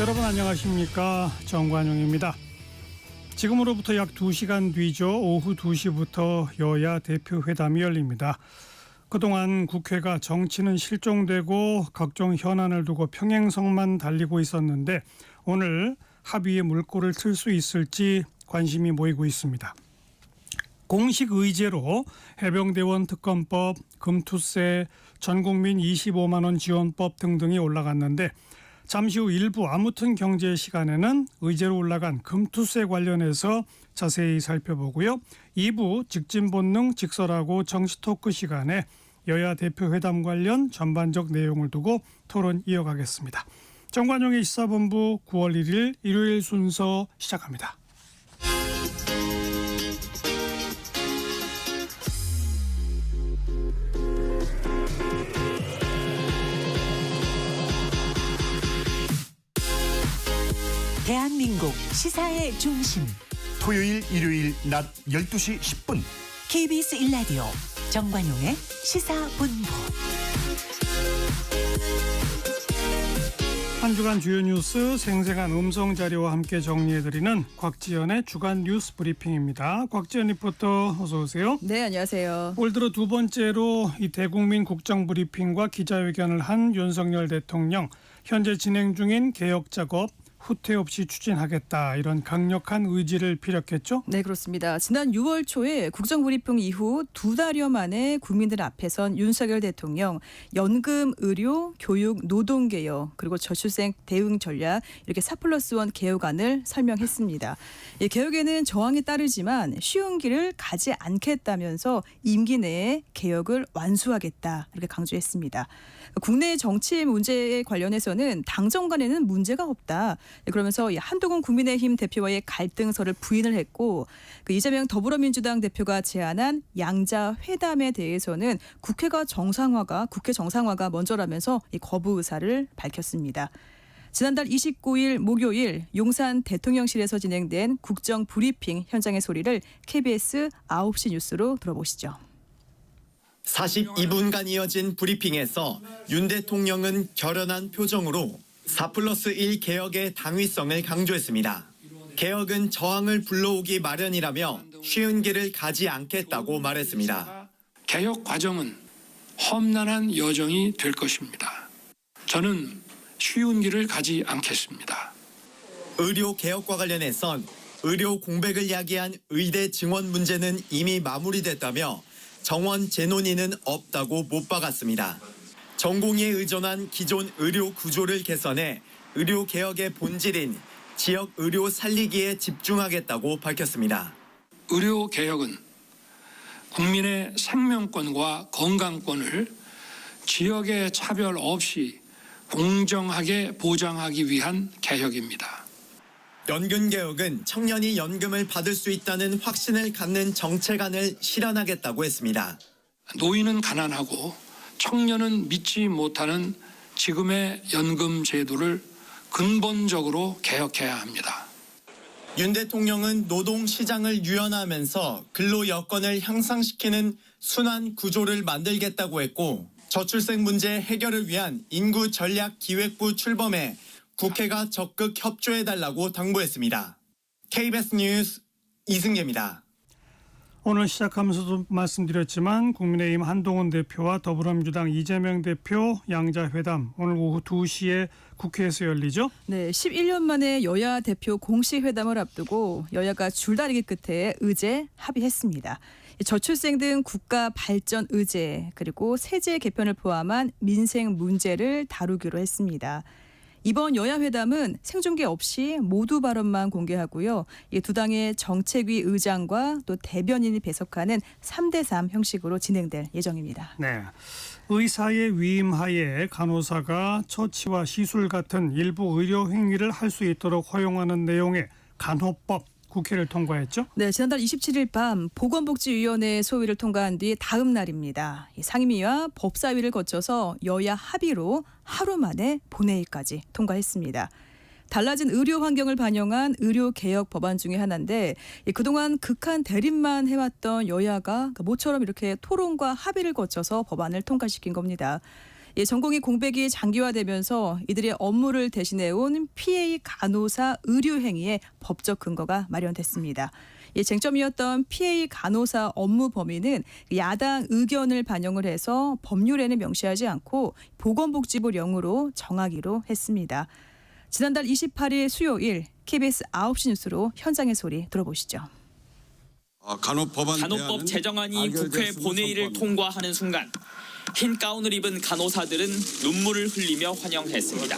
여러분 안녕하십니까, 정관용입니다. 지금으로부터 약 2시간 뒤죠. 오후 2시부터 여야 대표회담이 열립니다. 그동안 국회가 정치는 실종되고 각종 현안을 두고 평행선만 달리고 있었는데 오늘 합의의 물꼬를 틀 수 있을지 관심이 모이고 있습니다. 공식 의제로 해병대원 특검법, 금투세, 전국민 25만 원 지원법 등등이 올라갔는데 잠시 후 일부 아무튼 경제 시간에는 의제로 올라간 금투세 관련해서 자세히 살펴보고요. 2부 직진본능 직설하고 정치 토크 시간에 여야 대표회담 관련 전반적 내용을 두고 토론 이어가겠습니다. 정관용의 시사본부 9월 1일 일요일 순서 시작합니다. 대한민국 시사의 중심 토요일 일요일 낮 12시 10분 KBS 1라디오 정관용의 시사본부. 한 주간 주요 뉴스 생생한 음성 자료와 함께 정리해드리는 곽지연의 주간 뉴스 브리핑입니다. 곽지연 리포터 어서 오세요. 네, 안녕하세요. 올 들어 두 번째로 이 대국민 국정 브리핑과 기자회견을 한 윤석열 대통령, 현재 진행 중인 개혁 작업 후퇴 없이 추진하겠다, 이런 강력한 의지를 피력했죠? 네, 그렇습니다. 지난 6월 초에 국정브리핑 이후 2달여 만에 국민들 앞에 선 윤석열 대통령 연금, 의료, 교육, 노동개혁 그리고 저출생 대응 전략 이렇게 4+1 개혁안을 설명했습니다. 이 개혁에는 저항에 따르지만 쉬운 길을 가지 않겠다면서 임기 내에 개혁을 완수하겠다 이렇게 강조했습니다. 국내 정치 문제에 관련해서는 당정 간에는 문제가 없다. 그러면서 한동훈 국민의힘 대표와의 갈등설을 부인을 했고, 이재명 더불어민주당 대표가 제안한 양자 회담에 대해서는 국회 정상화가 먼저라면서 거부 의사를 밝혔습니다. 지난달 29일 목요일 용산 대통령실에서 진행된 국정 브리핑 현장의 소리를 KBS 9시 뉴스로 들어보시죠. 42분간 이어진 브리핑에서 윤 대통령은 결연한 표정으로 4+1 개혁의 당위성을 강조했습니다. 개혁은 저항을 불러오기 마련이라며 쉬운 길을 가지 않겠다고 말했습니다. 개혁 과정은 험난한 여정이 될 것입니다. 저는 쉬운 길을 가지 않겠습니다. 의료 개혁과 관련해선 의료 공백을 야기한 의대 증원 문제는 이미 마무리됐다며 정원 재논의는 없다고 못 박았습니다. 전공의에 의존한 기존 의료 구조를 개선해 의료 개혁의 본질인 지역 의료 살리기에 집중하겠다고 밝혔습니다. 의료 개혁은 국민의 생명권과 건강권을 지역의 차별 없이 공정하게 보장하기 위한 개혁입니다. 연금 개혁은 청년이 연금을 받을 수 있다는 확신을 갖는 정책안을 실현하겠다고 했습니다. 노인은 가난하고 청년은 믿지 못하는 지금의 연금 제도를 근본적으로 개혁해야 합니다. 윤 대통령은 노동시장을 유연화하면서 근로 여건을 향상시키는 순환 구조를 만들겠다고 했고, 저출생 문제 해결을 위한 인구 전략 기획부 출범에 국회가 적극 협조해달라고 당부했습니다. KBS 뉴스 이승재입니다. 오늘 시작하면서도 말씀드렸지만 국민의힘 한동훈 대표와 더불어민주당 이재명 대표 양자회담 오늘 오후 2시에 국회에서 열리죠? 네, 11년 만에 여야 대표 공식 회담을 앞두고 여야가 줄다리기 끝에 의제 합의했습니다. 저출생 등 국가 발전 의제 그리고 세제 개편을 포함한 민생 문제를 다루기로 했습니다. 이번 여야 회담은 생중계 없이 모두 발언만 공개하고요. 이 두 당의 정책위 의장과 또 대변인이 배석하는 3대3 형식으로 진행될 예정입니다. 네, 의사의 위임하에 간호사가 처치와 시술 같은 일부 의료 행위를 할 수 있도록 허용하는 내용의 간호법 국회를 통과했죠? 네, 지난달 27일 밤 보건복지위원회 소위를 통과한 뒤 다음 날입니다. 상임위와 법사위를 거쳐서 여야 합의로 하루 만에 본회의까지 통과했습니다. 달라진 의료 환경을 반영한 의료개혁 법안 중에 하나인데 그동안 극한 대립만 해왔던 여야가 모처럼 이렇게 토론과 합의를 거쳐서 법안을 통과시킨 겁니다. 전공의 공백이 장기화되면서 이들의 업무를 대신해온 PA 간호사 의료 행위에 법적 근거가 마련됐습니다. 쟁점이었던 PA 간호사 업무 범위는 야당 의견을 반영을 해서 법률에는 명시하지 않고 보건복지부령으로 정하기로 했습니다. 지난달 28일 수요일 KBS 9시 뉴스로 현장의 소리 들어보시죠. 간호법 제정안이 국회 본회의를 통과하는 순간 흰 가운을 입은 간호사들은 눈물을 흘리며 환영했습니다.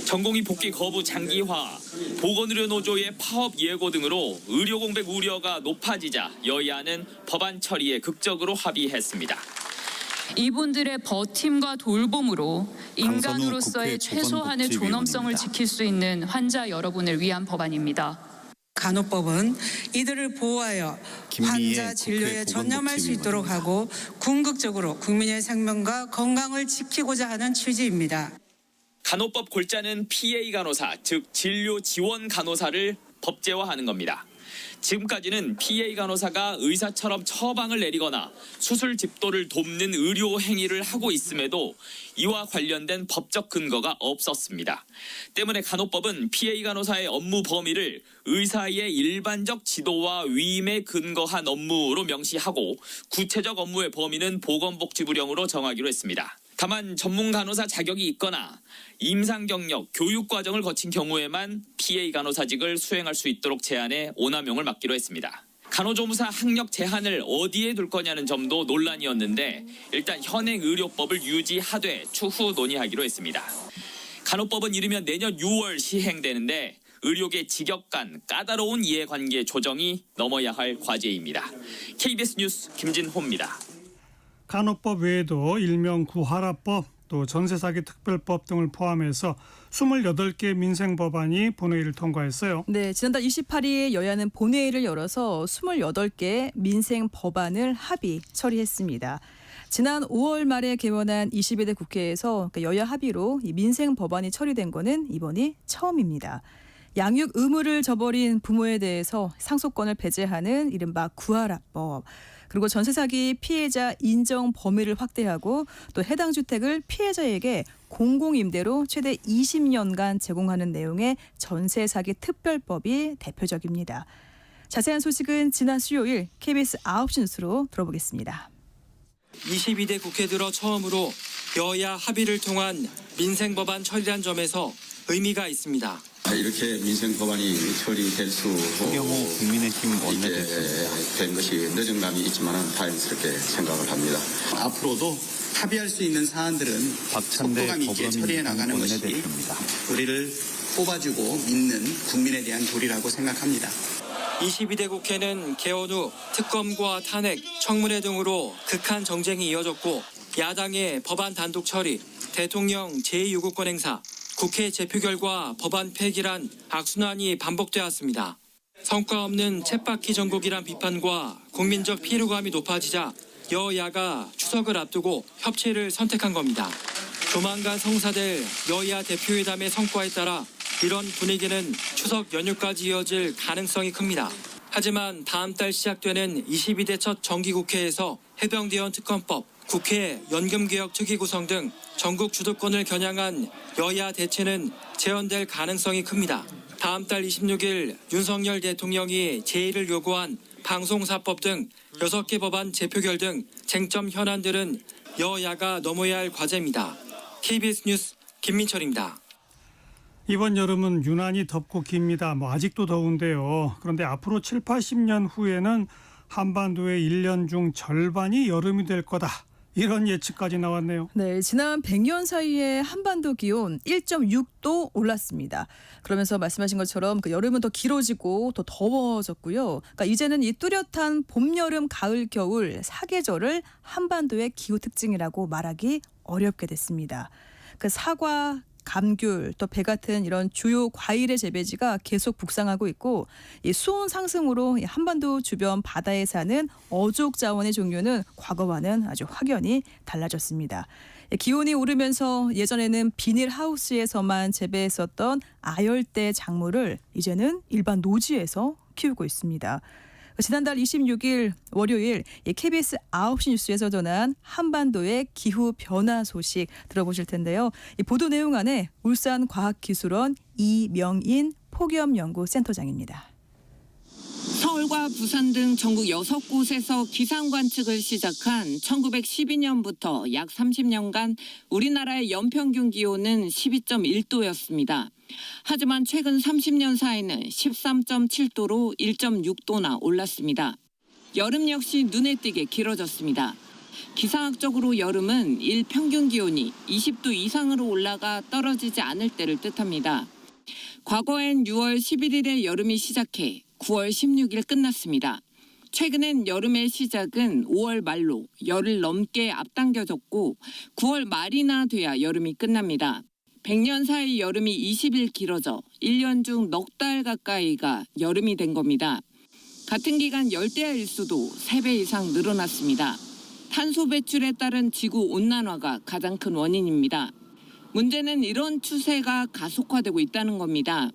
전공의 복귀 거부 장기화, 보건의료노조의 파업 예고 등으로 의료 공백 우려가 높아지자 여야는 법안 처리에 극적으로 합의했습니다. 이분들의 버팀과 돌봄으로 인간으로서의 최소한의 존엄성을 지킬 수 있는 환자 여러분을 위한 법안입니다. 간호법은 이들을 보호하여 환자 진료에 전념할 수 있도록 하고 궁극적으로 국민의 생명과 건강을 지키고자 하는 취지입니다. 간호법 골자는 PA 간호사, 즉 진료 지원 간호사를 법제화하는 겁니다. 지금까지는 PA 간호사가 의사처럼 처방을 내리거나 수술 집도를 돕는 의료 행위를 하고 있음에도 이와 관련된 법적 근거가 없었습니다. 때문에 간호법은 PA 간호사의 업무 범위를 의사의 일반적 지도와 위임에 근거한 업무로 명시하고 구체적 업무의 범위는 보건복지부령으로 정하기로 했습니다. 다만 전문 간호사 자격이 있거나 임상 경력, 교육 과정을 거친 경우에만 PA 간호사직을 수행할 수 있도록 제한해 오남용을 막기로 했습니다. 간호조무사 학력 제한을 어디에 둘 거냐는 점도 논란이었는데 일단 현행 의료법을 유지하되 추후 논의하기로 했습니다. 간호법은 이르면 내년 6월 시행되는데 의료계 직역 간 까다로운 이해관계 조정이 넘어야 할 과제입니다. KBS 뉴스 김진호입니다. 간호법 외에도 일명 구하라법, 또 전세사기 특별법 등을 포함해서 28개 민생법안이 본회의를 통과했어요. 네, 지난달 28일 여야는 본회의를 열어서 28개 민생 법안을 합의 처리했습니다. 지난 5월 말에 개원한 22대 국회에서 여야 합의로 이 민생 법안이 처리된 거는 이번이 처음입니다. 양육 의무를 저버린 부모에 대해서 상속권을 배제하는 이른바 구하라법, 그리고 전세 사기 피해자 인정 범위를 확대하고 또 해당 주택을 피해자에게 공공임대로 최대 20년간 제공하는 내용의 전세 사기 특별법이 대표적입니다. 자세한 소식은 지난 수요일 KBS 9시 뉴스로 들어보겠습니다. 22대 국회 들어 처음으로 여야 합의를 통한 민생 법안 처리란 점에서 의미가 있습니다. 이렇게 민생 법안이 처리될 수 추경호 국민의힘 원내대표 된 것이 늦은 감이 있지만 다행스럽게 생각을 합니다. 앞으로도 합의할 수 있는 사안들은 속도감 있게 처리해 나가는 것이 우리를 뽑아주고 믿는 국민에 대한 도리라고 생각합니다. 22대 국회는 개원 후 특검과 탄핵, 청문회 등으로 극한 정쟁이 이어졌고 야당의 법안 단독 처리, 대통령 제2요구권 행사, 국회 제표 결과 법안 폐기란 악순환이 반복되었습니다. 성과 없는 쳇바퀴 정국이란 비판과 국민적 피로감이 높아지자 여야가 추석을 앞두고 협치를 선택한 겁니다. 조만간 성사될 여야 대표회담의 성과에 따라 이런 분위기는 추석 연휴까지 이어질 가능성이 큽니다. 하지만 다음 달 시작되는 22대 첫 정기국회에서 해병대원 특검법, 국회 연금개혁 특위 구성 등 전국 주도권을 겨냥한 여야 대치는 재현될 가능성이 큽니다. 다음 달 26일 윤석열 대통령이 제의를 요구한 방송사법 등 6개 법안 재표결 등 쟁점 현안들은 여야가 넘어야 할 과제입니다. KBS 뉴스 김민철입니다. 이번 여름은 유난히 덥고 깁니다. 아직도 더운데요. 그런데 앞으로 7, 80년 후에는 한반도의 1년 중 절반이 여름이 될 거다. 이런 예측까지 나왔네요. 네, 지난 100년 사이에 한반도 기온 1.6도 올랐습니다. 그러면서 말씀하신 것처럼 여름은 더 길어지고 더 더워졌고요. 그러니까 이제는 이 뚜렷한 봄, 여름, 가을, 겨울 4계절을 한반도의 기후 특징이라고 말하기 어렵게 됐습니다. 사과, 감귤, 또 배 같은 이런 주요 과일의 재배지가 계속 북상하고 있고 이 수온 상승으로 한반도 주변 바다에 사는 어족 자원의 종류는 과거와는 아주 확연히 달라졌습니다. 기온이 오르면서 예전에는 비닐하우스에서만 재배했었던 아열대 작물을 이제는 일반 노지에서 키우고 있습니다. 지난달 26일 월요일 KBS 9시 뉴스에서 전한 한반도의 기후 변화 소식 들어보실 텐데요. 이 보도 내용 안에 울산과학기술원 이명인 폭염연구센터장입니다. 서울과 부산 등 전국 6곳에서 기상 관측을 시작한 1912년부터 약 30년간 우리나라의 연평균 기온은 12.1도였습니다. 하지만 최근 30년 사이는 13.7도로 1.6도나 올랐습니다. 여름 역시 눈에 띄게 길어졌습니다. 기상학적으로 여름은 일 평균 기온이 20도 이상으로 올라가 떨어지지 않을 때를 뜻합니다. 과거엔 6월 11일에 여름이 시작해 9월 16일 끝났습니다. 최근엔 여름의 시작은 5월 말로 열흘 넘게 앞당겨졌고 9월 말이나 돼야 여름이 끝납니다. 100년 사이 여름이 20일 길어져 1년 중 넉 달 가까이가 여름이 된 겁니다. 같은 기간 열대야 일수도 3배 이상 늘어났습니다. 탄소 배출에 따른 지구 온난화가 가장 큰 원인입니다. 문제는 이런 추세가 가속화되고 있다는 겁니다.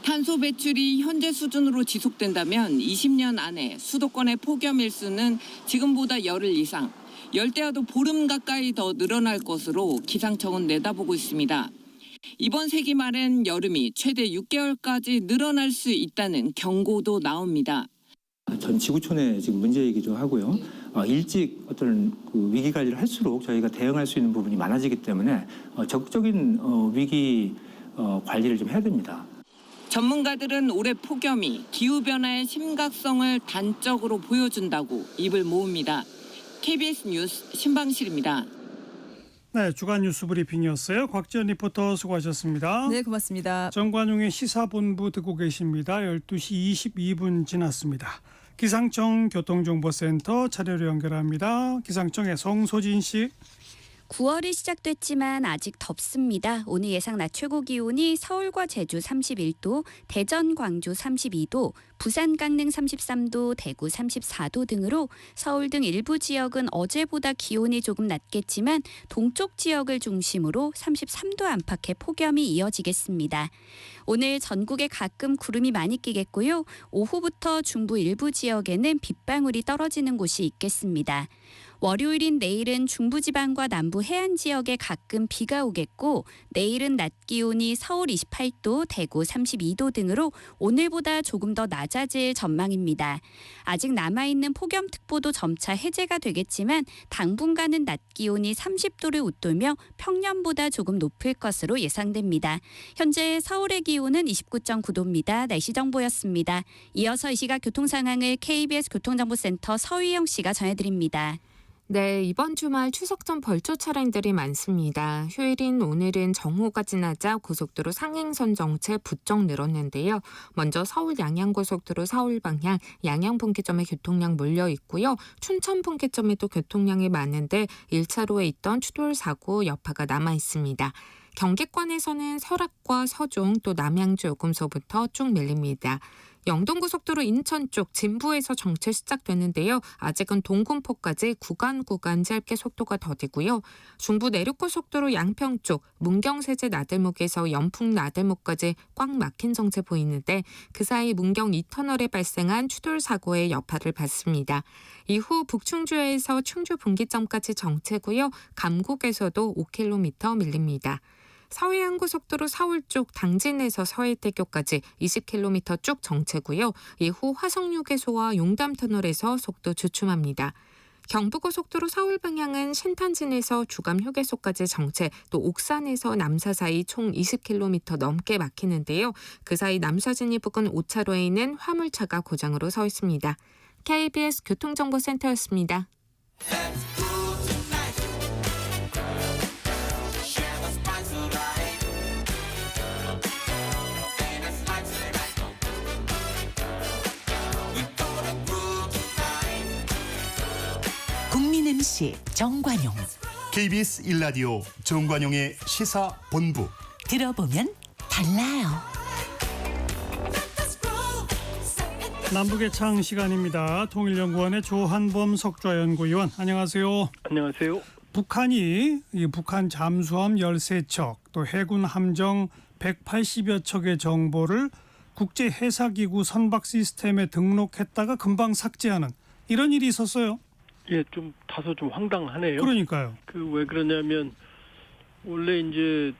탄소 배출이 현재 수준으로 지속된다면 20년 안에 수도권의 폭염 일수는 지금보다 열흘 이상, 열대야도 보름 가까이 더 늘어날 것으로 기상청은 내다보고 있습니다. 이번 세기 말엔 여름이 최대 6개월까지 늘어날 수 있다는 경고도 나옵니다. 전 지구촌의 지금 문제이기도 하고요. 일찍 어떤 위기 관리를 할수록 저희가 대응할 수 있는 부분이 많아지기 때문에 적극적인 위기 관리를 좀 해야 됩니다. 전문가들은 올해 폭염이 기후변화의 심각성을 단적으로 보여준다고 입을 모읍니다. KBS 뉴스 신방실입니다. 네, 주간 뉴스 브리핑이었어요. 곽지연 리포터 수고하셨습니다. 네, 고맙습니다. 정관용의 시사본부 듣고 계십니다. 12시 22분 지났습니다. 기상청 교통정보센터 차례로 연결합니다. 기상청의 송소진 씨. 9월이 시작됐지만 아직 덥습니다. 오늘 예상 낮 최고 기온이 서울과 제주 31도, 대전, 광주 32도, 부산, 강릉 33도, 대구 34도 등으로 서울 등 일부 지역은 어제보다 기온이 조금 낮겠지만 동쪽 지역을 중심으로 33도 안팎의 폭염이 이어지겠습니다. 오늘 전국에 가끔 구름이 많이 끼겠고요. 오후부터 중부 일부 지역에는 빗방울이 떨어지는 곳이 있겠습니다. 월요일인 내일은 중부지방과 남부 해안 지역에 가끔 비가 오겠고 내일은 낮 기온이 서울 28도, 대구 32도 등으로 오늘보다 조금 더 낮아질 전망입니다. 아직 남아있는 폭염특보도 점차 해제가 되겠지만 당분간은 낮 기온이 30도를 웃돌며 평년보다 조금 높을 것으로 예상됩니다. 현재 서울의 기온은 29.9도입니다. 날씨 정보였습니다. 이어서 이 시각 교통 상황을 KBS 교통정보센터 서희영 씨가 전해드립니다. 네, 이번 주말 추석 전 벌초 차량들이 많습니다. 휴일인 오늘은 정오가 지나자 고속도로 상행선 정체 부쩍 늘었는데요. 먼저 서울 양양고속도로 서울 방향 양양 분기점에 교통량 몰려 있고요. 춘천 분기점에도 교통량이 많은데 1차로에 있던 추돌 사고 여파가 남아 있습니다. 경기권에서는 설악과 서종 또 남양주 요금소부터 쭉 밀립니다. 영동고속도로 인천 쪽 진부에서 정체 시작되는데요. 아직은 동군포까지 구간 짧게 속도가 더디고요. 중부 내륙고속도로 양평 쪽 문경세제 나들목에서 연풍 나들목까지 꽉 막힌 정체 보이는데 그 사이 문경 2터널에 발생한 추돌 사고의 여파를 받습니다. 이후 북충주에서 충주 분기점까지 정체고요. 감곡에서도 5km 밀립니다. 서해안고속도로 서울 쪽 당진에서 서해대교까지 20km 쭉 정체고요. 이후 화성휴게소와 용담터널에서 속도 주춤합니다. 경부고속도로 서울 방향은 신탄진에서 주감휴게소까지 정체, 또 옥산에서 남사 사이 총 20km 넘게 막히는데요. 그 사이 남사진이 부근 5차로에 있는 화물차가 고장으로 서 있습니다. KBS 교통정보센터였습니다. MC 정관용. KBS 1라디오 정관용의 시사본부. 들어보면 달라요. 남북의 창 시간입니다. 통일연구원의 조한범 석좌연구위원, 안녕하세요. 안녕하세요. 북한이 북한 잠수함 13척 또 해군 함정 180여 척의 정보를 국제 해사기구 선박 시스템에 등록했다가 금방 삭제하는 이런 일이 있었어요. 예, 좀 다소 좀 황당하네요. 그러니까요. 왜 그러냐면 원래 이제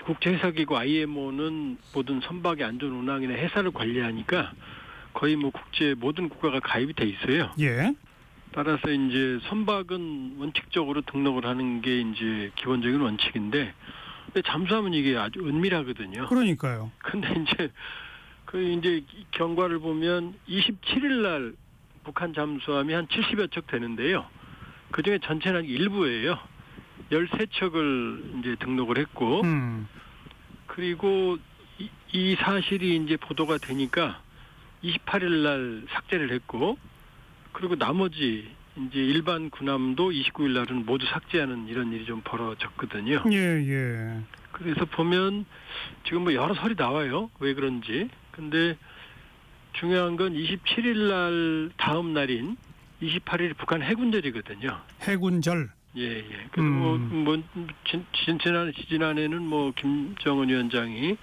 국제해사기구 IMO는 모든 선박의 안전 운항이나 해사를 관리하니까 거의 뭐 국제 모든 국가가 가입이 돼 있어요. 예. 따라서 이제 선박은 원칙적으로 등록을 하는 게 이제 기본적인 원칙인데, 근데 잠수함은 이게 아주 은밀하거든요. 그러니까요. 근데 이제 경과를 보면 27일 날 북한 잠수함이 한 70여 척 되는데요. 그 중에 전체는 일부예요. 13척을 이제 등록을 했고, 그리고 이 사실이 이제 보도가 되니까 28일 날 삭제를 했고, 그리고 나머지 이제 일반 군함도 29일 날은 모두 삭제하는 이런 일이 좀 벌어졌거든요. 예. 그래서 보면 지금 뭐 여러 설이 나와요. 왜 그런지. 근데 중요한 건 27일 날 다음 날인 28일이 북한 해군절이거든요. 해군절. 예. 그래서 지난해는 뭐 김정은 위원장이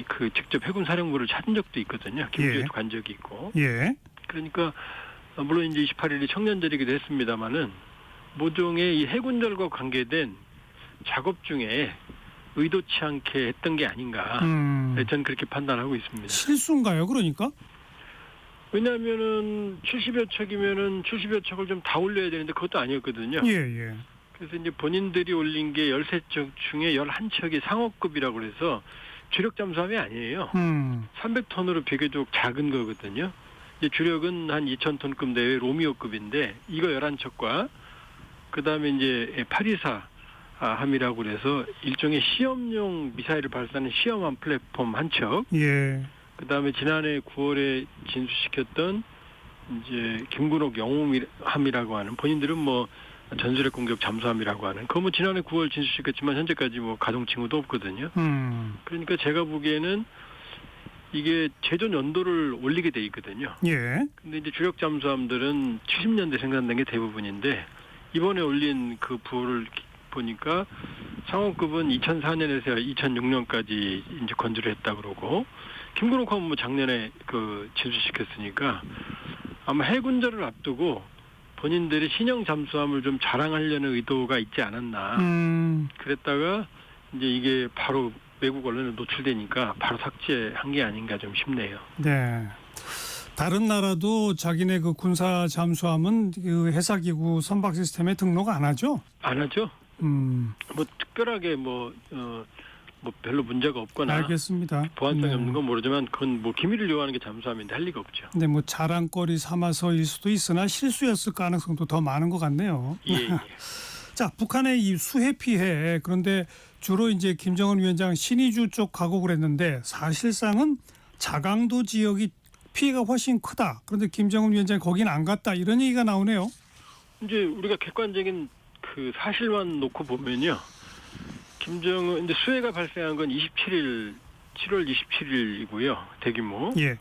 그 직접 해군사령부를 찾은 적도 있거든요. 김주에도 간 적이 있고. 예. 그러니까 물론 이제 28일이 청년절이기도 했습니다만은 모종의 이 해군절과 관계된 작업 중에 의도치 않게 했던 게 아닌가. 저는 그렇게 판단하고 있습니다. 실수인가요? 그러니까? 왜냐하면은 70여 척이면은 70여 척을 좀 다 올려야 되는데 그것도 아니었거든요. 예. 그래서 이제 본인들이 올린 게 13척 중에 11척이 상업급이라고 해서 주력 잠수함이 아니에요. 300톤으로 비교적 작은 거거든요. 이제 주력은 한 2,000톤급 내외 로미오급인데 이거 11척과 그다음에 이제 824 함이라고 그래서 일종의 시험용 미사일을 발사하는 시험함 플랫폼 한 척. 예. 그다음에 지난해 9월에 진수시켰던 이제 김군옥 영웅함이라고 하는 본인들은 뭐 전술핵 공격 잠수함이라고 하는 그거 뭐 지난해 9월 진수시켰지만 현재까지 뭐 가동 징후도 없거든요. 그러니까 제가 보기에는 이게 제조 연도를 올리게 돼 있거든요. 예. 근데 이제 주력 잠수함들은 70년대 생산된 게 대부분인데 이번에 올린 그 부호를 보니까 상업급은 2004년에서 2006년까지 이제 건조를 했다 그러고 김근옥함은 뭐 작년에 그 진수시켰으니까 아마 해군절을 앞두고 본인들이 신형 잠수함을 좀 자랑하려는 의도가 있지 않았나. 그랬다가 이제 이게 바로 외국 언론에 노출되니까 바로 삭제한 게 아닌가 좀 싶네요. 네. 다른 나라도 자기네 그 군사 잠수함은 그 해사기구 선박 시스템에 등록 안 하죠? 안 하죠. 뭐 특별하게 뭐 별로 문제가 없거나 알겠습니다. 보안성이 없는 건 모르지만 그건 뭐 기밀을 요하는 게 잠수함인데 할 리가 없죠. 근데 뭐 자랑거리 삼아서일 수도 있으나 실수였을 가능성도 더 많은 것 같네요. 예. 자, 북한의 이 수해 피해 그런데 주로 이제 김정은 위원장 신의주 쪽 가고 그랬는데 사실상은 자강도 지역이 피해가 훨씬 크다. 그런데 김정은 위원장이 거긴 안 갔다 이런 얘기가 나오네요. 이제 우리가 객관적인 그 사실만 놓고 보면요. 김정은 이제 수해가 발생한 건 7월 27일이고요. 대규모. 예.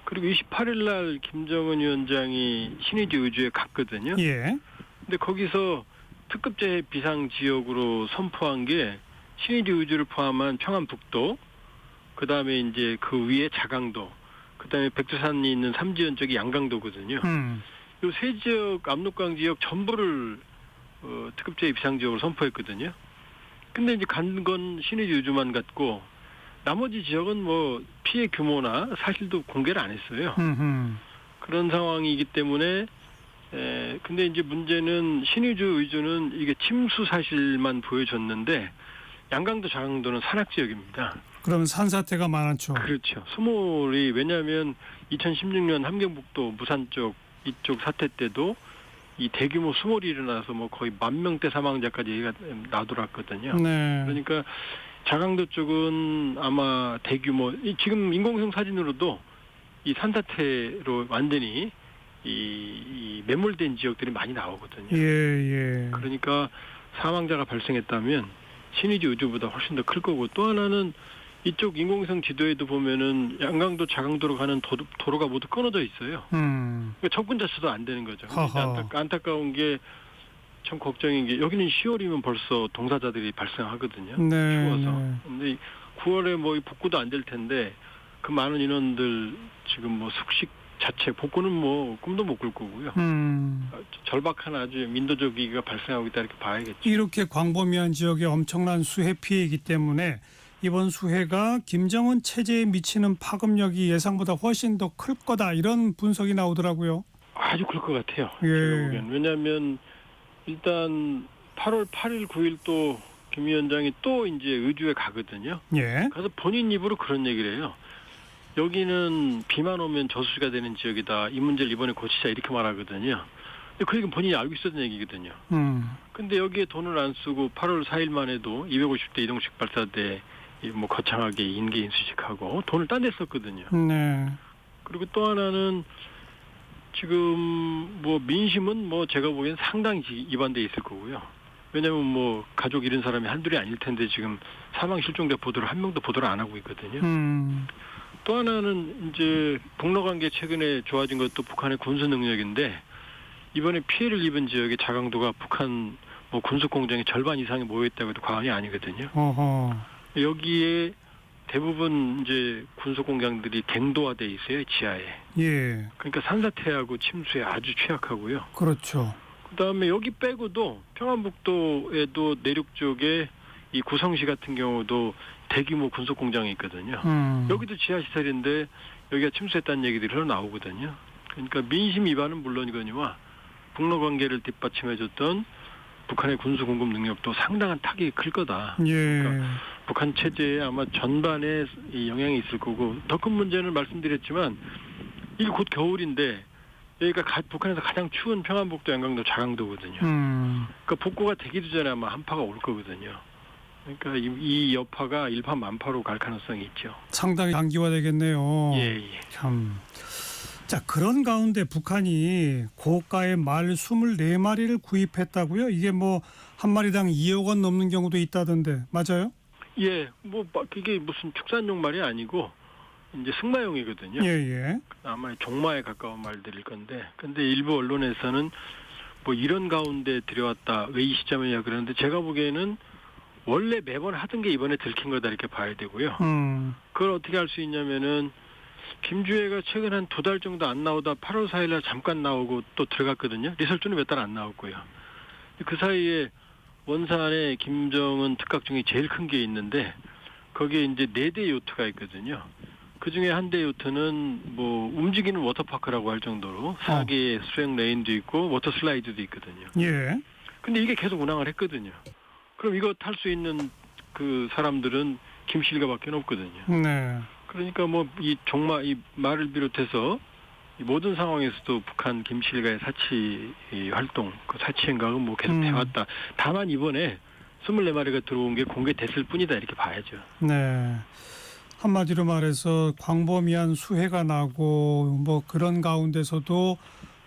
그리고 28일 날 김정은 위원장이 신의주 의주에 갔거든요. 예. 근데 거기서 특급재해 비상 지역으로 선포한 게 신의주 의주를 포함한 평안북도, 그다음에 이제 그 위에 자강도, 그다음에 백두산이 있는 삼지연 쪽이 양강도거든요. 요 세 지역, 압록강 지역 전부를 특급재해 비상 지역으로 선포했거든요. 근데 이제 간 건 신의주 의주만 갔고 나머지 지역은 뭐 피해 규모나 사실도 공개를 안 했어요. 그런 상황이기 때문에 근데 이제 문제는 신의주 의주는 이게 침수 사실만 보여줬는데 양강도 자강도는 산악 지역입니다. 그러면 산사태가 많았죠. 그렇죠. 수몰이 왜냐하면 2016년 함경북도 무산 쪽 이쪽 사태 때도 이 대규모 수몰이 일어나서 뭐 거의 10,000명대 사망자까지 얘기가 나돌았거든요. 네. 그러니까 자강도 쪽은 아마 대규모 지금 인공위성 사진으로도 이 산사태로 완전히 이 매몰된 지역들이 많이 나오거든요. 예. 그러니까 사망자가 발생했다면 신의주 의주보다 훨씬 더 클 거고 또 하나는 이쪽 인공위성 지도에도 보면은 양강도 자강도로 가는 도로가 모두 끊어져 있어요. 그러니까 접근 자체도 안 되는 거죠. 안타까운 게 참 걱정인 게 여기는 10월이면 벌써 동사자들이 발생하거든요. 네. 추워서. 근데 9월에 뭐 복구도 안 될 텐데 그 많은 인원들 지금 뭐 숙식 자체 복구는 뭐 꿈도 못 꿀 거고요. 절박한 아주 민도적 위기가 발생하고 있다 이렇게 봐야겠죠. 이렇게 광범위한 지역에 엄청난 수해 피해이기 때문에 이번 수해가 김정은 체제에 미치는 파급력이 예상보다 훨씬 더 클 거다 이런 분석이 나오더라고요. 아주 클 것 같아요. 예. 왜냐하면 일단 8월 8일, 9일 또 김 위원장이 또 이제 의주에 가거든요. 예. 그래서 본인 입으로 그런 얘기를 해요. 여기는 비만 오면 저수지가 되는 지역이다. 이 문제를 이번에 고치자 이렇게 말하거든요. 근데 그 얘기는 본인이 알고 있었던 얘기거든요. 근데 여기에 돈을 안 쓰고 8월 4일만 해도 250대 이동식 발사대 뭐 거창하게 인계 인수식하고 돈을 딴 데 썼거든요. 네. 그리고 또 하나는 지금 뭐 민심은 뭐 제가 보기엔 상당히 이반돼 있을 거고요. 왜냐하면 뭐 가족 잃은 사람이 한둘이 아닐 텐데 지금 사망 실종자 보도를 한 명도 보도를 안 하고 있거든요. 또 하나는 이제 북러 관계 최근에 좋아진 것도 북한의 군수 능력인데 이번에 피해를 입은 지역의 자강도가 북한 뭐 군수 공장의 절반 이상이 모여 있다고 해도 과언이 아니거든요. 여기에 대부분 이제 군수 공장들이 갱도화돼 있어요, 지하에. 예. 그러니까 산사태하고 침수에 아주 취약하고요. 그렇죠. 그다음에 여기 빼고도 평안북도에도 내륙 쪽에 이 구성시 같은 경우도 대규모 군수 공장이 있거든요. 여기도 지하 시설인데 여기가 침수했다는 얘기들이 흘러나오거든요. 그러니까 민심 위반은 물론이거니와 북러 관계를 뒷받침해줬던 북한의 군수 공급 능력도 상당한 타격이 클 거다. 예. 그러니까 북한 체제에 아마 전반에 이 영향이 있을 거고 더 큰 문제는 말씀드렸지만 이게 곧 겨울인데 여기가 북한에서 가장 추운 평안북도 양강도 자강도거든요. 그러니까 복구가 되기도 전에 아마 한파가 올 거거든요. 그러니까 이 여파가 일파만파로 갈 가능성이 있죠. 상당히 단기화되겠네요. 예. 참. 자, 그런 가운데 북한이 고가의 말 24마리를 구입했다고요? 이게 뭐 한 마리당 2억 원 넘는 경우도 있다던데 맞아요? 예, 뭐 그게 무슨 축산용 말이 아니고 이제 승마용이거든요. 예. 아마 종마에 가까운 말들일 건데, 근데 일부 언론에서는 뭐 이런 가운데 들여왔다 왜 이 시점이냐 그러는데 제가 보기에는 원래 매번 하던 게 이번에 들킨 거다 이렇게 봐야 되고요. 그걸 어떻게 할 수 있냐면은 김주애가 최근 한 2달 정도 안 나오다 8월 4일날 잠깐 나오고 또 들어갔거든요. 리설주는 몇 달 안 나왔고요. 그 사이에 원산에 김정은 특각 중에 제일 큰 게 있는데 거기에 이제 4대 요트가 있거든요. 그 중에 한 대 요트는 뭐 움직이는 워터파크라고 할 정도로 4개의 수영 레인도 있고 워터 슬라이드도 있거든요. 예. 근데 이게 계속 운항을 했거든요. 그럼 이거 탈 수 있는 그 사람들은 김실가밖에 없거든요. 네. 그러니까 뭐 이 종마 이 말을 비롯해서 이 모든 상황에서도 북한 김실가의 사치 활동, 그 사치 행각은 뭐 계속 해왔다. 다만 이번에 24마리가 들어온 게 공개됐을 뿐이다 이렇게 봐야죠. 네. 한마디로 말해서 광범위한 수해가 나고 뭐 그런 가운데서도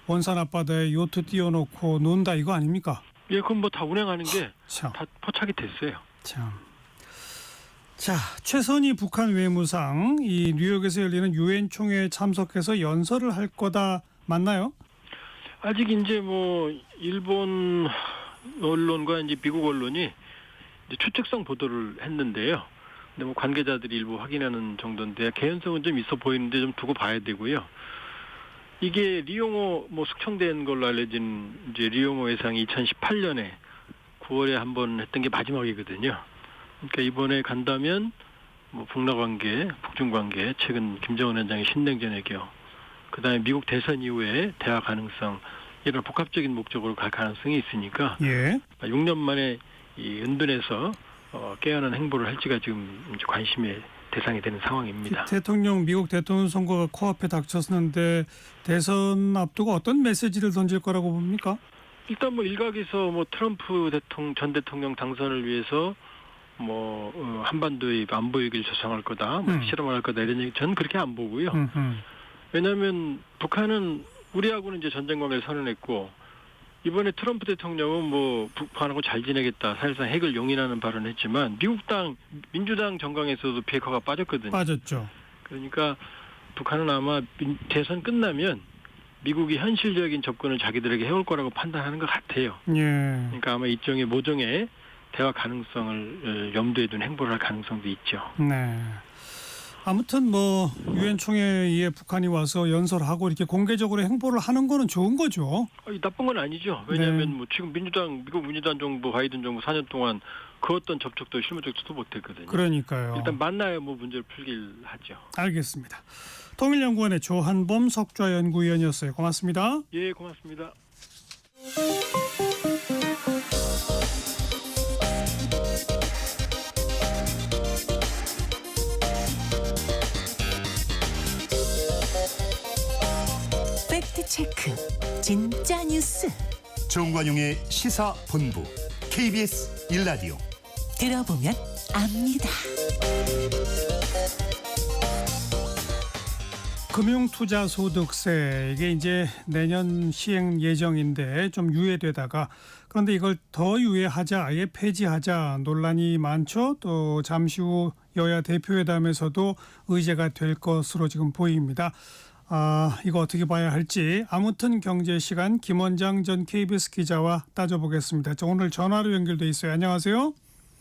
원산 앞바다에 요트 띄워놓고 논다 이거 아닙니까? 예, 그럼 뭐 다 운행하는 게 다 포착이 됐어요. 참. 자, 최선희 북한 외무상 이 뉴욕에서 열리는 유엔 총회에 참석해서 연설을 할 거다 맞나요? 아직 이제 뭐 일본 언론과 이제 미국 언론이 이제 추측성 보도를 했는데요. 근데 뭐 관계자들이 일부 확인하는 정도인데 개연성은 좀 있어 보이는데 좀 두고 봐야 되고요. 이게 리용호 뭐 숙청된 걸로 알려진 이제 리용호 회상이 2018년에 9월에 한번 했던 게 마지막이거든요. 그러니까 이번에 간다면 뭐 북러 관계, 북중 관계, 최근 김정은 위원장의 신냉전 외교, 그다음에 미국 대선 이후에 대화 가능성 이런 복합적인 목적으로 갈 가능성이 있으니까 6년 만에 이 은둔에서 깨어난 행보를 할지가 지금 이제 관심의 대상이 되는 상황입니다. 미국 대통령 선거가 코앞에 닥쳤는데 대선 앞두고 어떤 메시지를 던질 거라고 봅니까? 일단 뭐 일각에서 뭐 트럼프 전 대통령 당선을 위해서 뭐 한반도의 안보 위기를 조성할 거다, 뭐 실험을 할 거다 이런 얘기 저는 그렇게 안 보고요. 왜냐하면 북한은 우리하고는 이제 전쟁 관계를 선언했고 이번에 트럼프 대통령은 뭐 북한하고 잘 지내겠다 사실상 핵을 용인하는 발언을 했지만 민주당 정강에서도 비핵화가 빠졌거든요. 빠졌죠. 그러니까 북한은 아마 대선 끝나면 미국이 현실적인 접근을 자기들에게 해올 거라고 판단하는 것 같아요. 그러니까 아마 일종의 모종의 대화 가능성을 염두에 둔 행보를 할 가능성도 있죠. 네. 아무튼 뭐 유엔 총회에 북한이 와서 연설하고 이렇게 공개적으로 행보를 하는 거는 좋은 거죠. 나쁜 건 아니죠. 왜냐하면 뭐 지금 미국 민주당 정부, 바이든 정부 4년 동안 그 어떤 접촉도 실무적도 못했거든요. 그러니까요. 일단 만나야 뭐 문제를 풀길 하죠. 알겠습니다. 통일연구원의 조한범 석좌연구위원이었어요. 고맙습니다. 예, 고맙습니다. 팩트체크 진짜 뉴스 정관용의 시사본부 KBS 1라디오 들어보면 압니다. 금융투자소득세 이게 이제 내년 시행 예정인데 좀 유예되다가 그런데 이걸 더 유예하자 아예 폐지하자 논란이 많죠. 또 잠시 후 여야 대표회담에서도 의제가 될 것으로 지금 보입니다. 이거 어떻게 봐야 할지 아무튼 경제 시간 김원장 전 KBS 기자와 따져보겠습니다. 오늘 전화로 연결돼 있어요. 안녕하세요.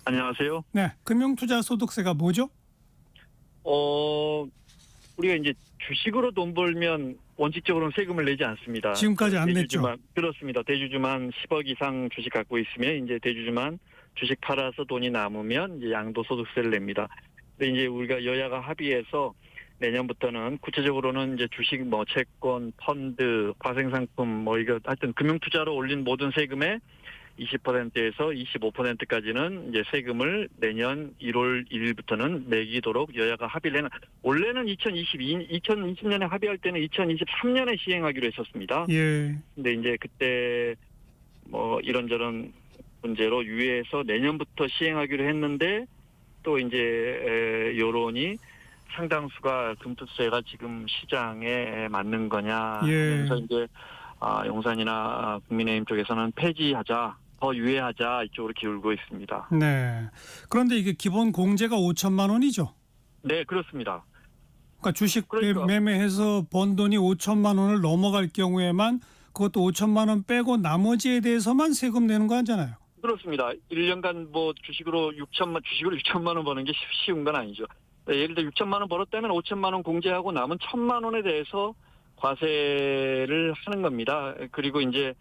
안녕하세요. 네, 금융투자소득세가 뭐죠? 우리가 이제 주식으로 돈 벌면 원칙적으로는 세금을 내지 않습니다. 지금까지 안 냈죠? 그렇습니다. 대주주만 10억 이상 주식 갖고 있으면 이제 대주주만 주식 팔아서 돈이 남으면 이제 양도소득세를 냅니다. 근데 이제 우리가 여야가 합의해서 내년부터는 구체적으로는 이제 주식, 뭐 채권, 펀드, 과생상품, 뭐 이거 하여튼 금융투자로 올린 모든 세금의 20%에서 25%까지는 이제 세금을 내년 1월 1일부터는 매기도록 여야가 합의를 해는 원래는 2020년에 합의할 때는 2023년에 시행하기로 했었습니다. 예. 근데 이제 그때 뭐 이런저런 문제로 유예해서 내년부터 시행하기로 했는데 또 이제 여론이 상당수가 금투세가 지금 시장에 맞는 거냐 하면서 이제 용산이나 국민의힘 쪽에서는 폐지하자, 더 유예하자 이쪽으로 기울고 있습니다. 네. 그런데 이게 기본 공제가 5천만 원이죠? 네, 그렇습니다. 그러니까 주식 매매해서 번 돈이 5천만 원을 넘어갈 경우에만 그것도 5천만 원 빼고 나머지에 대해서만 세금 내는 거 아니잖아요. 그렇습니다. 1년간 뭐 주식으로 6천만 원 버는 게 쉬운 건 아니죠. 예를 들어 6천만 원 벌었다면 5천만 원 공제하고 남은 1,000만 원에 대해서 과세를 하는 겁니다. 그리고 이제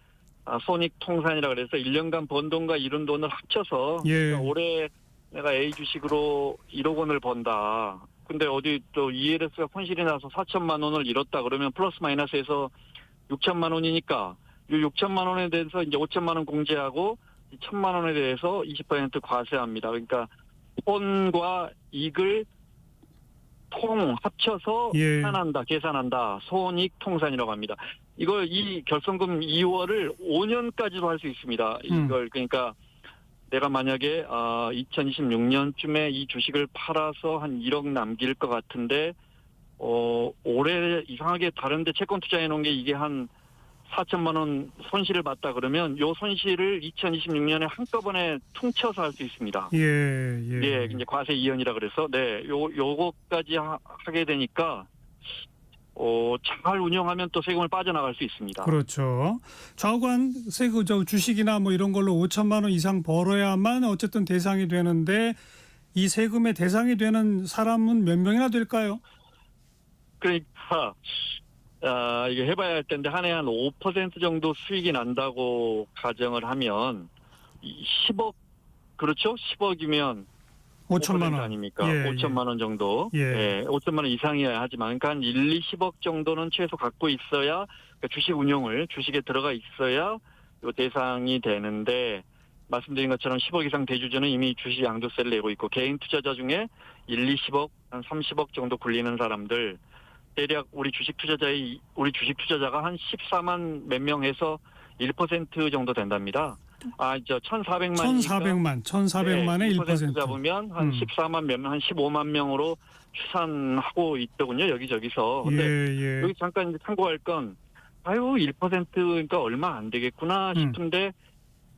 손익통산이라 그래서 1년간 번 돈과 이룬 돈을 합쳐서 예. 올해 내가 A 주식으로 1억 원을 번다. 근데 어디 또 ELS가 손실이 나서 4천만 원을 잃었다 그러면 플러스 마이너스해서 6천만 원이니까 이 6천만 원에 대해서 이제 5천만 원 공제하고 1,000만 원에 대해서 20% 과세합니다. 그러니까 손과 이익을 통 합쳐서 계산한다. 손익통산이라고 합니다. 이 결손금 2월을 5년까지도 할 수 있습니다. 이걸 그러니까 내가 만약에 2026년쯤에 이 주식을 팔아서 한 1억 남길 것 같은데 올해 이상하게 다른데 채권 투자해 놓은 게 이게 한 4천만 원 손실을 봤다 그러면 요 손실을 2026년에 한꺼번에 퉁쳐서 할 수 있습니다. 예. 이제 과세 이연이라 그래서 요거까지 하게 되니까 잘 운영하면 또 세금을 빠져나갈 수 있습니다. 그렇죠. 좌우간 주식이나 뭐 이런 걸로 5천만 원 이상 벌어야만 어쨌든 대상이 되는데 이 세금의 대상이 되는 사람은 몇 명이나 될까요? 그러니까 이게 해봐야 할 텐데 한 해 한 5% 정도 수익이 난다고 가정을 하면 10억 그렇죠? 10억이면 5천만 원 아닙니까? 5천만 원 정도. 5천만 원 이상이어야 하지만 그러니까 한 20억 정도는 최소 갖고 있어야 그러니까 주식에 들어가 있어야 이 대상이 되는데 말씀드린 것처럼 10억 이상 대주주는 이미 주식 양도세를 내고 있고 개인 투자자 중에 20억, 한 30억 정도 굴리는 사람들 대략 우리 주식 투자자가 한 14만 몇 명에서 1% 정도 된답니다. 1,400만에 1% 잡으면 한 14만 몇 명, 한 15만 명으로 추산하고 있더군요. 여기저기서. 근데 여기 잠깐 이제 참고할 건 1%니까 얼마 안 되겠구나 싶은데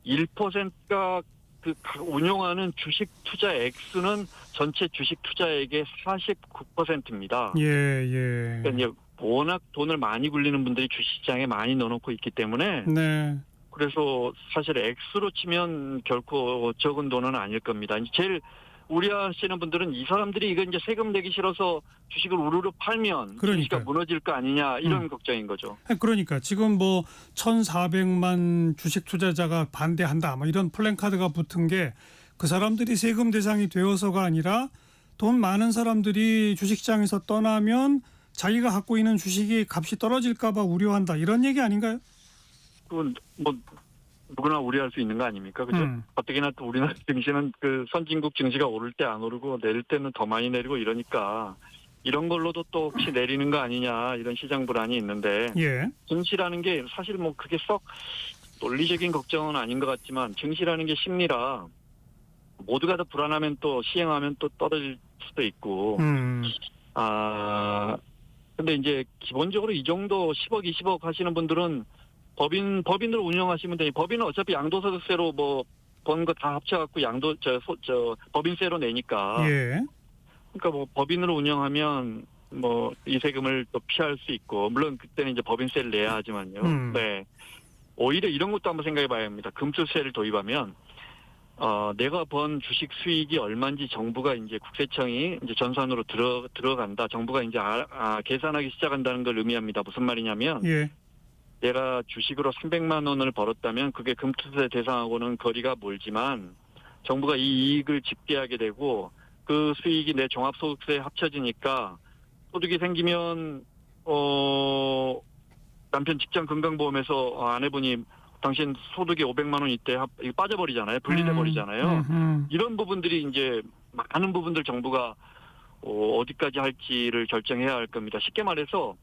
1%가 운용하는 주식 투자 액수는 전체 주식 투자액의 49%입니다. 그러니까 이제 워낙 돈을 많이 굴리는 분들이 주식시장에 많이 넣어놓고 있기 때문에 그래서 사실 액수로 치면 결코 적은 돈은 아닐 겁니다. 제일 우려하시는 분들은 이 사람들이 이거 이제 세금 내기 싫어서 주식을 우르르 팔면 주식이 무너질 거 아니냐 이런 걱정인 거죠. 그러니까 지금 뭐 1,400만 주식 투자자가 반대한다 뭐 이런 플랜카드가 붙은 게 그 사람들이 세금 대상이 되어서가 아니라 돈 많은 사람들이 주식시장에서 떠나면 자기가 갖고 있는 주식이 값이 떨어질까 봐 우려한다 이런 얘기 아닌가요? 그건 뭐 누구나 우려할 수 있는 거 아닙니까? 그죠? 어떻게나 또 우리나라 증시는 그 선진국 증시가 오를 때 안 오르고 내릴 때는 더 많이 내리고 이러니까 이런 걸로도 또 혹시 내리는 거 아니냐 이런 시장 불안이 있는데 예. 증시라는 게 사실 뭐 그게 썩 논리적인 걱정은 아닌 것 같지만 증시라는 게 심리라 모두가 다 불안하면 또 시행하면 또 떨어질 수도 있고 근데 이제 기본적으로 이 정도 10억 20억 하시는 분들은 법인을 운영하시면 되니 법인은 어차피 양도소득세로 뭐 번 거 다 합쳐갖고 법인세로 내니까. 예. 그러니까 뭐 법인으로 운영하면 뭐 이 세금을 또 피할 수 있고 물론 그때는 이제 법인세를 내야 하지만요. 네. 오히려 이런 것도 한번 생각해봐야 합니다. 금투세를 도입하면 내가 번 주식 수익이 얼마인지 정부가 이제 국세청이 이제 전산으로 들어간다. 정부가 이제 계산하기 시작한다는 걸 의미합니다. 무슨 말이냐면. 예. 내가 주식으로 300만 원을 벌었다면 그게 금투세 대상하고는 거리가 멀지만 정부가 이 이익을 집계하게 되고 그 수익이 내 종합소득세에 합쳐지니까 소득이 생기면 남편 직장 건강보험에서 아내분이 당신 소득이 500만 원 이때 빠져버리잖아요. 분리돼 버리잖아요. 이런 부분들이 이제 많은 부분들 정부가 어디까지 할지를 결정해야 할 겁니다. 쉽게 말해서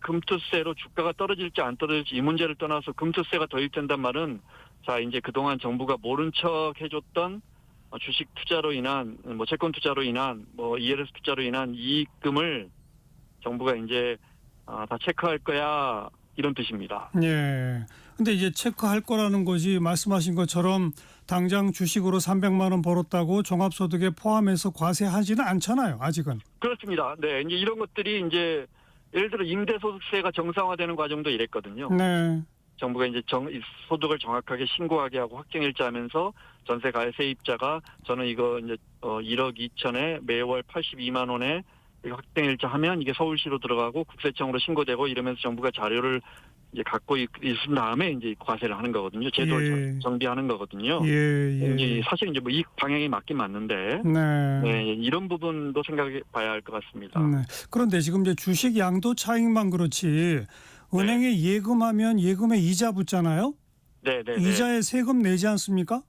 금투세로 주가가 떨어질지 안 떨어질지 이 문제를 떠나서 금투세가 도입된단 말은 자 이제 그동안 정부가 모른 척 해줬던 주식 투자로 인한 뭐 채권 투자로 인한 뭐 ELS 투자로 인한 이익금을 정부가 이제 다 체크할 거야 이런 뜻입니다. 예. 근데 이제 체크할 거라는 거지 말씀하신 것처럼 당장 주식으로 300만 원 벌었다고 종합소득에 포함해서 과세하지는 않잖아요. 아직은. 그렇습니다. 네, 이제 이런 것들이 이제 예를 들어 임대소득세가 정상화되는 과정도 이랬거든요. 네. 정부가 이제 소득을 정확하게 신고하게 하고 확정일자 하면서 전세 가해 세입자가 저는 이거 이제 1억 2천에 매월 82만 원에 확정일자 하면 이게 서울시로 들어가고 국세청으로 신고되고 이러면서 정부가 자료를 이제 갖고 있은 다음에 이제 과세를 하는 거거든요. 제도를 정비하는 거거든요. 이제 사실 이제 뭐 이 방향이 맞긴 맞는데 네, 이런 부분도 생각해 봐야 할 것 같습니다. 네. 그런데 지금 이제 주식 양도 차익만 그렇지 은행에 예금하면 예금에 이자 붙잖아요. 네. 이자에 세금 내지 않습니까?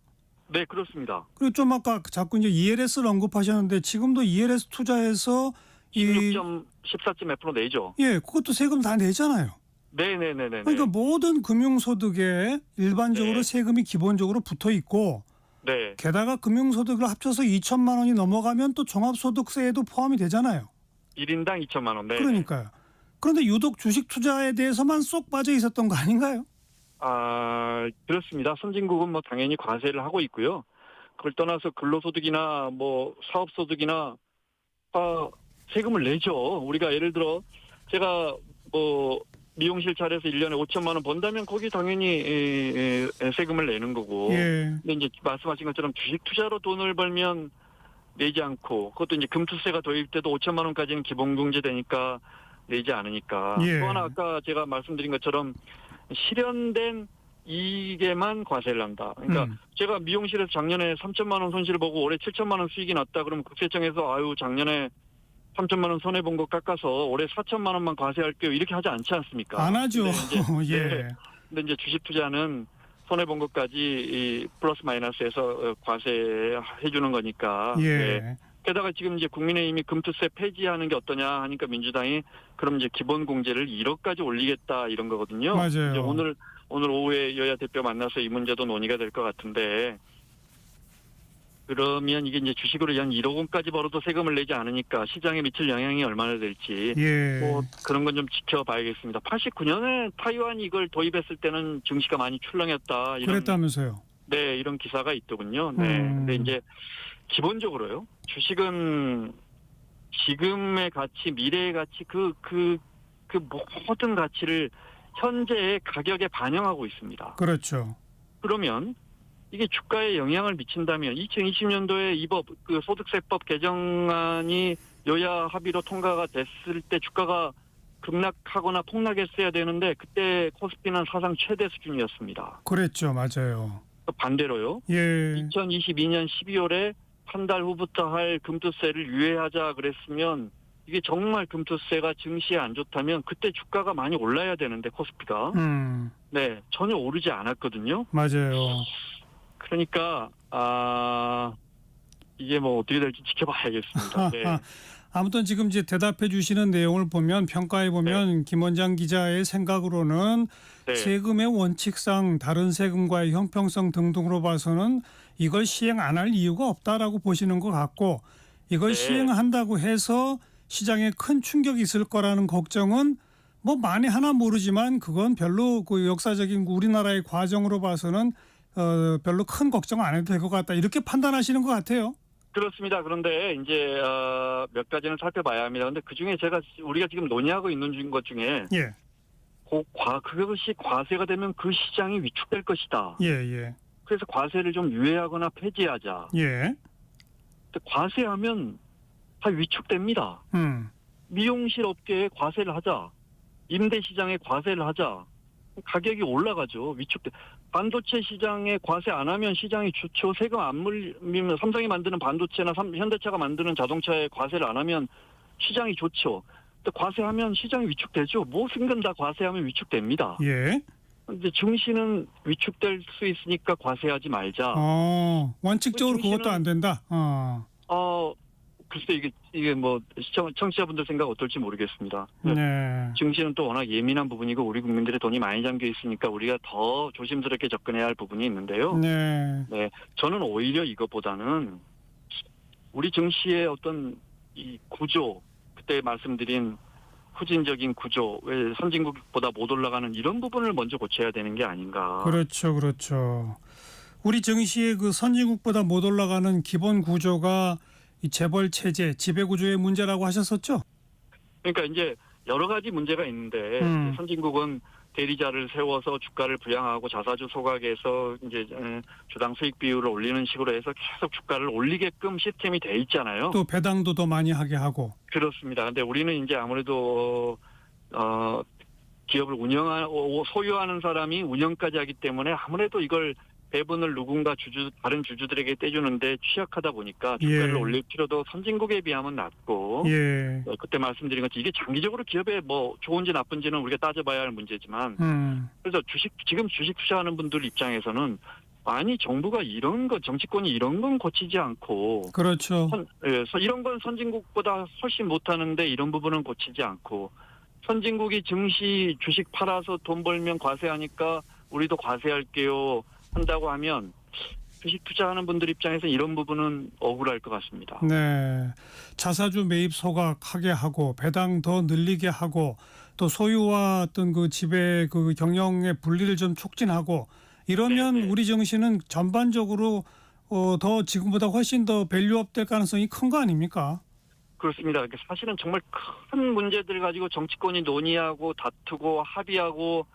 네, 그렇습니다. 그리고 좀 아까 자꾸 이제 ELS를 언급하셨는데 지금도 ELS 투자해서 14.몇% 내죠. 예, 그것도 세금 다 내잖아요. 네네네네. 그러니까 모든 금융소득에 일반적으로 세금이 기본적으로 붙어 있고, 게다가 금융소득을 합쳐서 2천만 원이 넘어가면 또 종합소득세에도 포함이 되잖아요. 1인당 2천만 원. 네. 그러니까요. 그런데 유독 주식 투자에 대해서만 쏙 빠져 있었던 거 아닌가요? 그렇습니다. 선진국은 뭐 당연히 과세를 하고 있고요. 그걸 떠나서 근로소득이나 뭐 사업소득이나 세금을 내죠. 우리가 예를 들어 제가 뭐 미용실 차려서 1년에 5천만 원 번다면 거기 당연히 세금을 내는 거고. 근데 이제 말씀하신 것처럼 주식 투자로 돈을 벌면 내지 않고 그것도 이제 금투세가 도입돼도 5천만 원까지는 기본공제되니까 내지 않으니까. 또 하나 아까 제가 말씀드린 것처럼 실현된 이익에만 과세를 한다. 그러니까 제가 미용실에서 작년에 3천만 원 손실을 보고 올해 7천만 원 수익이 났다. 그러면 국세청에서 작년에 3천만 원 손해 본 거 깎아서 올해 4천만 원만 과세할게요. 이렇게 하지 않지 않습니까? 안 하죠. 근데 이제 주식 투자는 손해 본 것까지 플러스 마이너스해서 과세해 주는 거니까. 게다가 지금 이제 국민의힘이 금투세 폐지하는 게 어떠냐 하니까 민주당이 그럼 이제 기본 공제를 1억까지 올리겠다 이런 거거든요. 맞아요. 이제 오늘 오후에 여야 대표 만나서 이 문제도 논의가 될 것 같은데 그러면 이게 이제 주식으로 한 1억 원까지 벌어도 세금을 내지 않으니까 시장에 미칠 영향이 얼마나 될지 뭐 그런 건 좀 지켜봐야겠습니다. 89년에 타이완이 이걸 도입했을 때는 증시가 많이 출렁였다. 그랬다면서요? 네, 이런 기사가 있더군요. 네, 근데 이제 기본적으로요. 주식은 지금의 가치, 미래의 가치, 그 모든 가치를 현재의 가격에 반영하고 있습니다. 그렇죠. 그러면 이게 주가에 영향을 미친다면 2020년도에 이 법 그 소득세법 개정안이 여야 합의로 통과가 됐을 때 주가가 급락하거나 폭락했어야 되는데 그때 코스피는 사상 최대 수준이었습니다. 그랬죠, 맞아요. 반대로요. 예. 2022년 12월에 한 달 후부터 할 금투세를 유예하자 그랬으면 이게 정말 금투세가 증시에 안 좋다면 그때 주가가 많이 올라야 되는데 코스피가 네 전혀 오르지 않았거든요. 맞아요. 그러니까 이게 뭐 어떻게 될지 지켜봐야겠습니다. 네. 아무튼 지금 이제 대답해 주시는 내용을 보면 평가해 보면 김 원장 기자의 생각으로는 네. 세금의 원칙상 다른 세금과의 형평성 등등으로 봐서는 이걸 시행 안 할 이유가 없다라고 보시는 것 같고 이걸 시행한다고 해서 시장에 큰 충격이 있을 거라는 걱정은 뭐 만에 하나 모르지만 그건 별로 그 역사적인 우리나라의 과정으로 봐서는 별로 큰 걱정 안 해도 될 것 같다 이렇게 판단하시는 것 같아요. 그렇습니다. 그런데 이제 몇 가지는 살펴봐야 합니다. 그런데 그 중에 우리가 지금 논의하고 있는 것 중에 예. 그것이 과세가 되면 그 시장이 위축될 것이다. 예. 그래서 과세를 좀 유예하거나 폐지하자. 예. 근데 과세하면 다 위축됩니다. 미용실 업계에 과세를 하자. 임대 시장에 과세를 하자. 가격이 올라가죠. 위축돼. 반도체 시장에 과세 안 하면 시장이 좋죠. 세금 안 물리면 삼성이 만드는 반도체나 현대차가 만드는 자동차에 과세를 안 하면 시장이 좋죠. 근데 과세하면 시장이 위축되죠. 무엇이든 다 과세하면 위축됩니다. 예. 근데 증시는 위축될 수 있으니까 과세하지 말자. 원칙적으로 그것도 안 된다. 글쎄 이게 뭐 청취자분들 생각 어떨지 모르겠습니다. 네. 증시는 또 워낙 예민한 부분이고 우리 국민들의 돈이 많이 잠겨 있으니까 우리가 더 조심스럽게 접근해야 할 부분이 있는데요. 네. 저는 오히려 이것보다는 우리 증시의 어떤 이 구조, 그때 말씀드린 후진적인 구조, 왜 선진국보다 못 올라가는 이런 부분을 먼저 고쳐야 되는 게 아닌가. 그렇죠. 우리 증시의 그 선진국보다 못 올라가는 기본 구조가 이 재벌 체제, 지배 구조의 문제라고 하셨었죠? 그러니까 이제 여러 가지 문제가 있는데 선진국은 대리자를 세워서 주가를 부양하고 자사주 소각해서 이제 주당 수익 비율을 올리는 식으로 해서 계속 주가를 올리게끔 시스템이 돼 있잖아요. 또 배당도 더 많이 하게 하고. 그렇습니다. 근데 우리는 이제 아무래도 기업을 소유하는 사람이 운영까지 하기 때문에 아무래도 이걸 배분을 누군가 다른 주주들에게 떼주는데 취약하다 보니까 주가를 올릴 필요도 선진국에 비하면 낮고 그때 말씀드린 것처럼 이게 장기적으로 기업에 뭐 좋은지 나쁜지는 우리가 따져봐야 할 문제지만 그래서 지금 주식 투자하는 분들 입장에서는 아니 정부가 이런 거 정치권이 이런 건 고치지 않고 그렇죠. 이런 건 선진국보다 훨씬 못하는데 이런 부분은 고치지 않고 선진국이 증시 주식 팔아서 돈 벌면 과세하니까 우리도 과세할게요 한다고 하면 주식 투자하는 분들 입장에서 이런 부분은 억울할 것 같습니다. 네, 자사주 매입 소각하게 하고 배당 더 늘리게 하고 또 소유와 어떤 그 지배 그 경영의 분리를 좀 촉진하고 이러면 우리 증시는 전반적으로 더 지금보다 훨씬 더 밸류업 될 가능성이 큰 거 아닙니까? 그렇습니다. 사실은 정말 큰 문제들 가지고 정치권이 논의하고 다투고 합의하고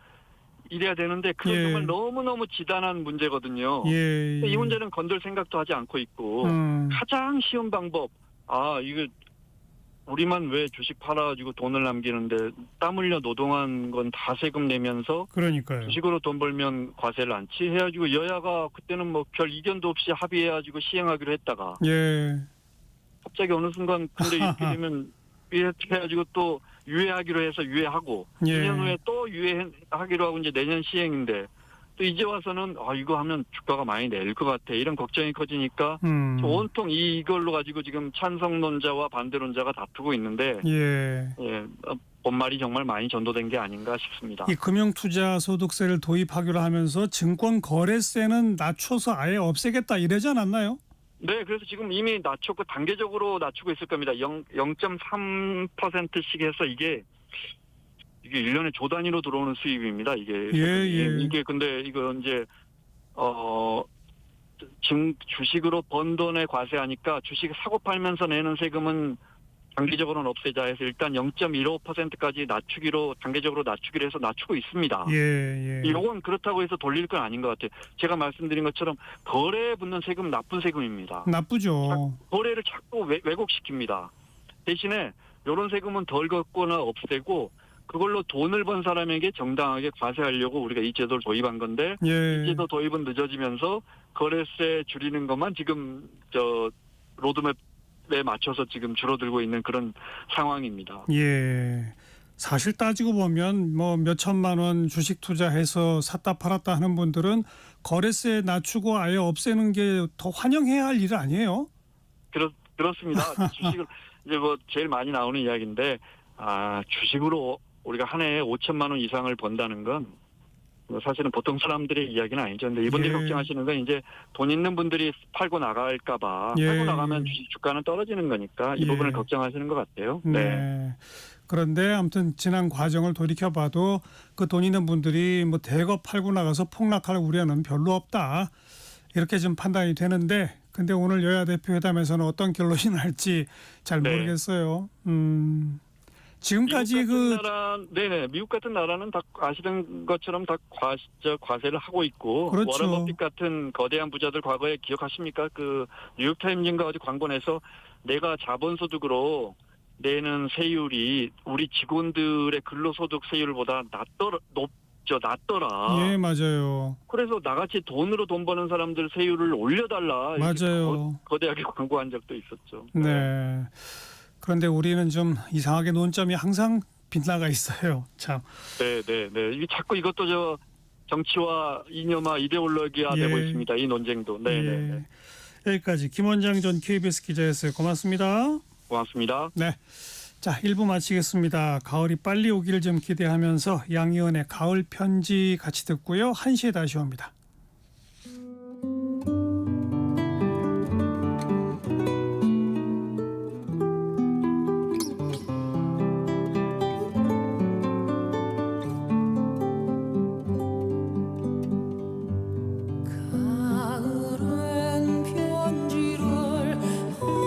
이래야 되는데 그건 정말 너무너무 지단한 문제거든요. 이 문제는 건들 생각도 하지 않고 있고 가장 쉬운 방법 이거 우리만 왜 주식 팔아가지고 돈을 남기는데 땀 흘려 노동한 건 다 세금 내면서 그러니까요. 주식으로 돈 벌면 과세를 안치 해가지고 여야가 그때는 뭐 별 이견도 없이 합의해가지고 시행하기로 했다가 갑자기 어느 순간 근데 이렇게 되면 이렇게 해가지고 또 유예하기로 해서 유예하고 2년 후에 또 유예하기로 하고 이제 내년 시행인데 또 이제 와서는 이거 하면 주가가 많이 내릴 것 같아 이런 걱정이 커지니까 온통 이걸로 가지고 지금 찬성론자와 반대론자가 다투고 있는데 본말이 정말 많이 전도된 게 아닌가 싶습니다. 이 금융투자소득세를 도입하기로 하면서 증권거래세는 낮춰서 아예 없애겠다 이러지 않았나요? 네, 그래서 지금 이미 단계적으로 낮추고 있을 겁니다. 0.3%씩 해서 이게 1년에 조 단위로 들어오는 수입입니다. 이게 근데 이거 이제 주식으로 번 돈에 과세하니까 주식 사고 팔면서 내는 세금은 단기적으로는 없애자 해서 일단 0.15%까지 단계적으로 낮추기로 해서 낮추고 있습니다. 예. 이건 그렇다고 해서 돌릴 건 아닌 것 같아요. 제가 말씀드린 것처럼 거래에 붙는 세금 나쁜 세금입니다. 나쁘죠. 거래를 자꾸 왜곡시킵니다. 대신에 이런 세금은 덜 걷거나 없애고 그걸로 돈을 번 사람에게 정당하게 과세하려고 우리가 이 제도를 도입한 건데 예. 이 제도 도입은 늦어지면서 거래세 줄이는 것만 지금 로드맵에 맞춰서 지금 줄어들고 있는 그런 상황입니다. 예. 사실 따지고 보면 뭐 몇천만 원 주식 투자해서 샀다 팔았다 하는 분들은 거래세 낮추고 아예 없애는 게 더 환영해야 할 일 아니에요? 그렇습니다. 주식을 이제 뭐 제일 많이 나오는 이야기인데 주식으로 우리가 한 해에 5천만 원 이상을 번다는 건 사실은 보통 사람들의 이야기는 아니죠. 근데 이분들이 걱정하시는 건 이제 돈 있는 분들이 팔고 나갈까 봐 팔고 나가면 주가는 떨어지는 거니까 이 부분을 걱정하시는 것 같아요. 네. 그런데 아무튼 지난 과정을 돌이켜봐도 그 돈 있는 분들이 뭐 대거 팔고 나가서 폭락할 우려는 별로 없다. 이렇게 좀 판단이 되는데 근데 오늘 여야 대표 회담에서는 어떤 결론이 날지 잘 모르겠어요. 지금까지 미국 같은 나라는 다 아시는 것처럼 다 과세를 하고 있고 그렇죠. 워런 버핏 같은 거대한 부자들 과거에 기억하십니까? 그 뉴욕타임즈인가 어디 광고에서 내가 자본소득으로 내는 세율이 우리 직원들의 근로소득 세율보다 낮더라. 예, 맞아요. 그래서 나같이 돈으로 돈 버는 사람들 세율을 올려달라. 맞아요. 거대하게 광고한 적도 있었죠. 네. 그런데 우리는 좀 이상하게 논점이 항상 빗나가 있어요. 참. 네. 이게 자꾸 이것도 정치와 이념화 이데올로기화 되고 있습니다. 이 논쟁도. 네. 여기까지 김원장 전 KBS 기자였어요. 고맙습니다. 고맙습니다. 네. 자, 1부 마치겠습니다. 가을이 빨리 오기를 좀 기대하면서 양희은의 가을 편지 같이 듣고요. 1시에 다시 옵니다.